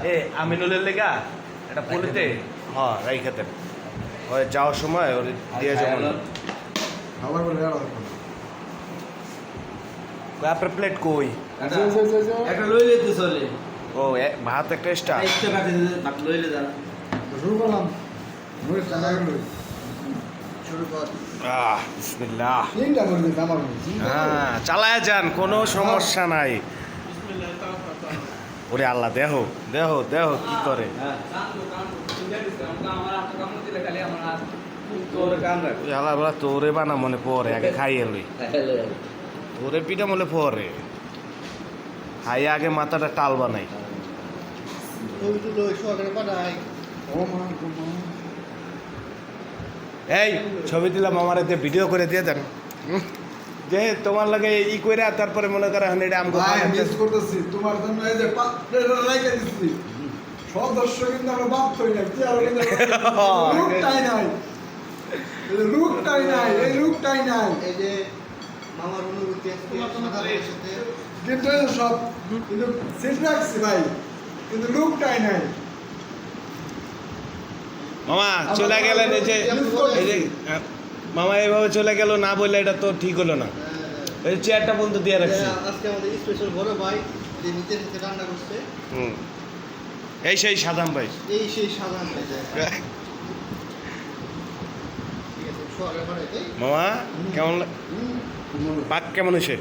এ আমিনুলের লেগা এটা পুলিতে হ্যাঁ রাইখা দেন ওই যাওয়ার সময় ওর দিয়ে যাবেন খাবার বলে আর আপনার প্লেট কই একটা লইলে তো চলে ও ভাত একটা এক্সট্রা একটা কাটে ভাত লইলে যা শুরু করলাম মুড়ি টাকা লই শুরু কর বিসমিল্লাহ তিনটা মুড়ি আমার হ্যাঁ চালায় যান কোনো সমস্যা নাই ওরে আল্লাহ দেহ দেহ দেহ কি করে আল্লাহ বলা তোরে বানা মনে পরে আগে খাইয়ে লই তোরে পিঠা মনে পরে খাইয়ে আগে মাথাটা টাল বানাই ও মা এই ছবি দিলাম আমার এতে ভিডিও করে দিয়ে দেন যে তোমার লাগে ই করে তারপরে মনে করে এটা আমগো ভাই মিস করতেছি তোমার জন্য এই যে প্লেটটা রাইখা দিচ্ছি সব দর্শক কিন্তু আমরা বাপ করি না কি আর লুকটাই নাই লুকটাই নাই এই লুকটাই নাই এই যে মামার অনুভূতি আজকে সাধারণের সাথে কিন্তু এই সব কিন্তু সেট রাখছি ভাই কিন্তু লুকটাই নাই মামা চলে গেলেন এই যে মামা এইভাবে চলে গেল না বললে এটা তো ঠিক হলো না এই চেয়ারটা বন্ধু দিয়ে রাখছি আজকে আমাদের স্পেশাল বড় ভাই যে নিজে থেকে রান্না করছে হুম এই সেই সাদাম ভাই এই সেই সাধারণ হয়ে যায় ঠিক আছে সোয়ালের বাড়িতে মামা কেমন পাক কেমন হয়েছে